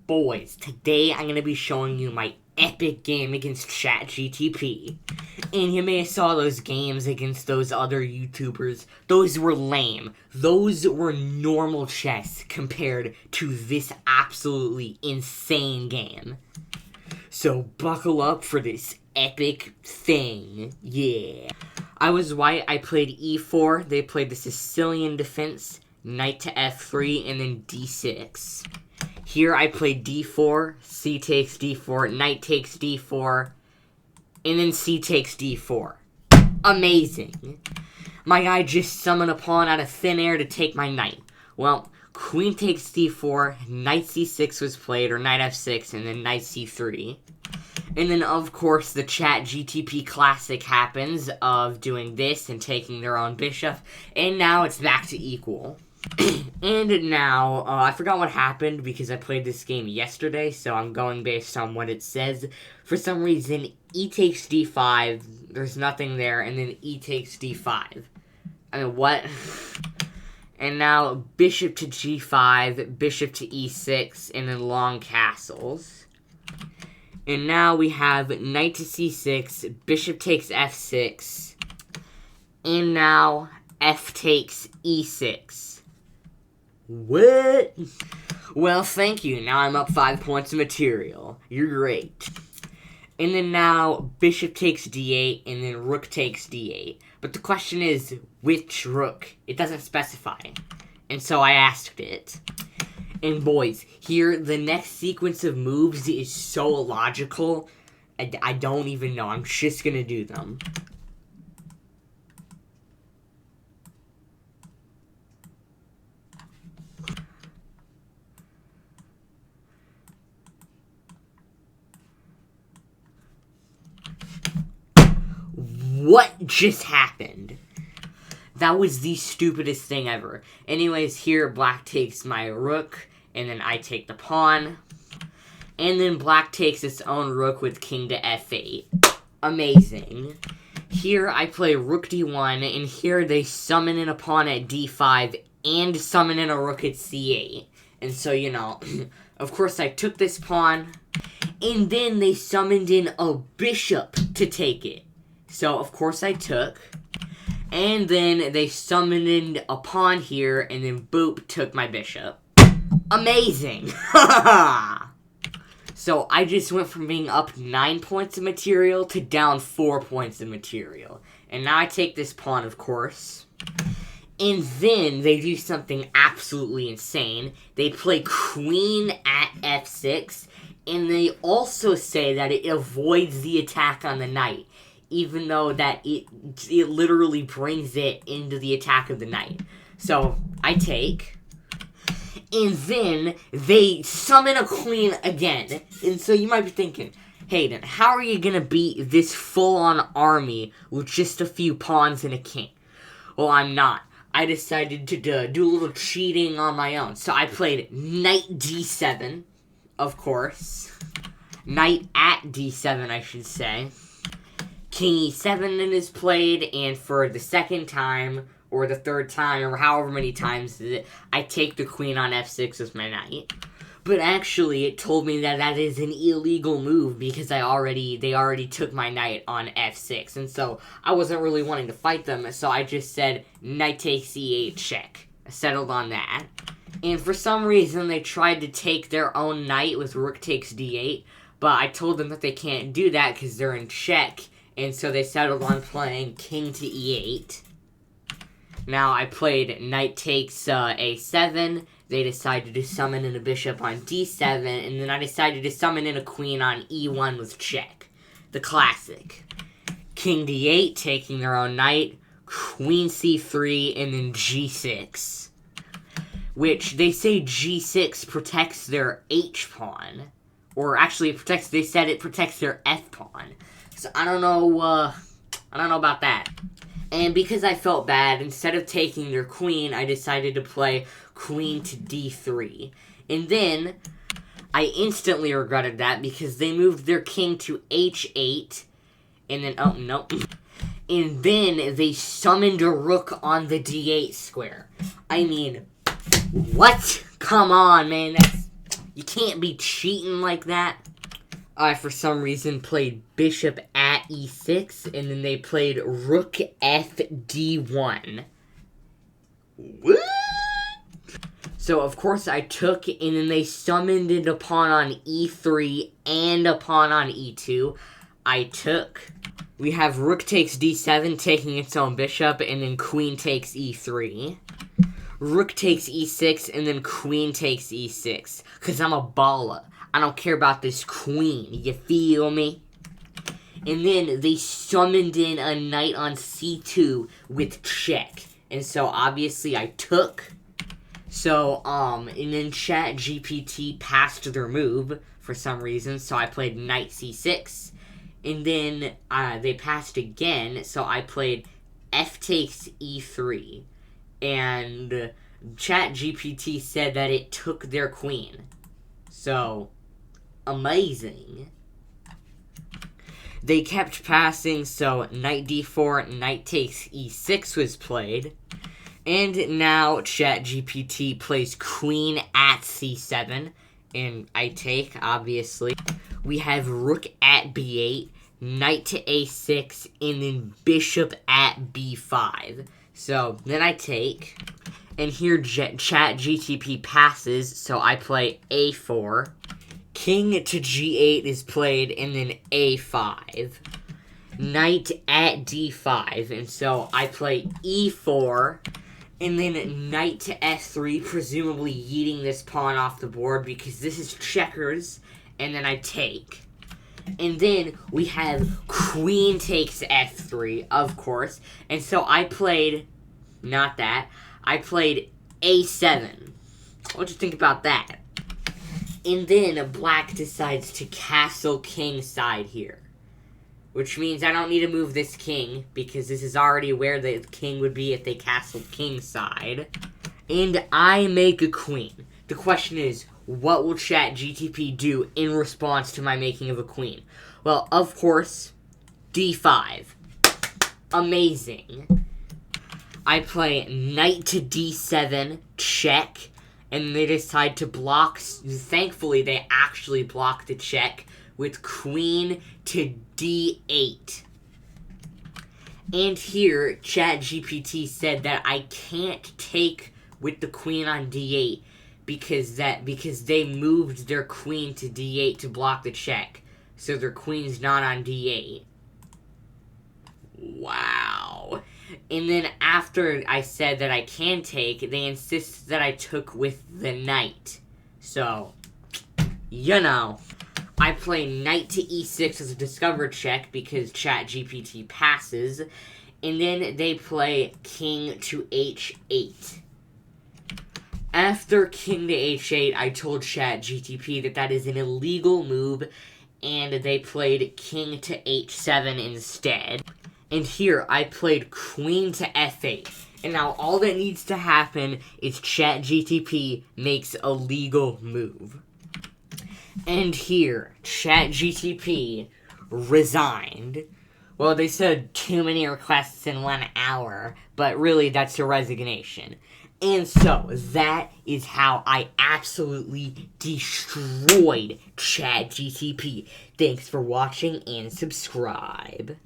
Boys, today I'm going to be showing you my epic game against ChatGPT. And you may have saw those games against those other YouTubers. Those were lame. Those were normal chess compared to this absolutely insane game. So buckle up for this epic thing. Yeah. I was white, I played e4. They played the Sicilian defense, knight to f3, and then d6. Here I played d4, c takes d4, knight takes d4, and then c takes d4. Amazing. My guy just summoned a pawn out of thin air to take my knight. Well, queen takes d4, knight c6 was played, or knight f6, and then knight c3. And then, of course, the ChatGPT classic happens of doing this and taking their own bishop, and now it's back to equal. And now, I forgot what happened because I played this game yesterday, so I'm going based on what it says. For some reason, e takes d5, there's nothing there, and then e takes d5. I mean, what? And now, bishop to g5, bishop to e6, and then long castles. And now we have knight to c6, bishop takes f6, and now f takes e6. What? Well, thank you. Now I'm up 5 points of material. You're great. And then now, bishop takes d8, and then rook takes d8. But the question is, which rook? It doesn't specify. And so I asked it. And boys, here, the next sequence of moves is so illogical, I don't even know. I'm just gonna do them. What just happened? That was the stupidest thing ever. Anyways, here black takes my rook, and then I take the pawn. And then black takes its own rook with king to f8. Amazing. Here I play rook d1, and here they summon in a pawn at d5 and summon in a rook at c8. And so, you know, of course I took this pawn, and then they summoned in a bishop to take it. So, of course, I took. And then they summoned in a pawn here, and then boop, took my bishop. Amazing! So, I just went from being up 9 points of material to down 4 points of material. And now I take this pawn, of course. And then they do something absolutely insane. They play queen at f6, and they also say that it avoids the attack on the knight, even though that it literally brings it into the attack of the knight. So, I take, and then they summon a queen again. And so you might be thinking, Hayden, how are you gonna beat this full-on army with just a few pawns and a king? Well, I'm not. I decided to do a little cheating on my own. So I played knight d7, of course. Knight at d7, I should say. King e7 is played, and for the second time, or the third time, or however many times I take the queen on f6 with my knight. But actually, it told me that that is an illegal move because they already took my knight on f6, and so I wasn't really wanting to fight them, so I just said, knight takes e8, check. I settled on that. And for some reason, they tried to take their own knight with rook takes d8, but I told them that they can't do that because they're in check. And so they settled on playing king to e8. Now I played knight takes a7. They decided to summon in a bishop on d7. And then I decided to summon in a queen on e1 with check. The classic. King d8, taking their own knight. Queen c3, and then g6. Which they say g6 protects their h pawn. Or actually, they said it protects their f pawn. So I don't know about that. And because I felt bad, instead of taking their queen, I decided to play queen to d3. And then, I instantly regretted that because they moved their king to h8. And then, oh, nope. And then they summoned a rook on the d8 square. I mean, what? Come on, man. You can't be cheating like that. I, for some reason, played bishop at e6, and then they played rook fd1. What? So, of course, I took, and then they summoned a pawn on e3 and a pawn on e2. I took. We have rook takes d7, taking its own bishop, and then queen takes e3. Rook takes e6, and then queen takes e6. Because I'm a baller. I don't care about this queen. You feel me? And then they summoned in a knight on c2 with check. And so, obviously, I took. So, and then ChatGPT passed their move for some reason. So, I played knight c6. And then they passed again. So, I played f takes e3. And ChatGPT said that it took their queen. So, amazing. They kept passing, so knight d4, knight takes e6 was played. And now ChatGPT plays queen at c7, and I take, obviously. We have rook at b8, knight to a6, and then bishop at b5. So, then I take, and here ChatGPT passes, so I play a4. King to g8 is played, and then a5. Knight at d5, and so I play e4, and then knight to f3, presumably yeeting this pawn off the board, because this is checkers, and then I take. And then we have queen takes f3, of course, and so I played, not that, I played a7. What do you think about that? And then black decides to castle king side here. Which means I don't need to move this king, because this is already where the king would be if they castled king side. And I make a queen. The question is, what will ChatGPT do in response to my making of a queen? Well, of course, d5. Amazing. I play knight to d7, check. And they decide to block, thankfully they actually block the check, with queen to d8. And here, ChatGPT said that I can't take with the queen on d8, because they moved their queen to d8 to block the check. So their queen's not on d8. Wow. And then after I said that I can take, they insist that I took with the knight. So, you know. I play knight to e6 as a discover check because ChatGPT passes. And then they play king to h8. After king to h8, I told ChatGPT that that is an illegal move. And they played king to h7 instead. And here, I played queen to f8. And now all that needs to happen is ChatGPT makes a legal move. And here, ChatGPT resigned. Well, they said too many requests in 1 hour, but really that's a resignation. And so, that is how I absolutely destroyed ChatGPT. Thanks for watching and subscribe.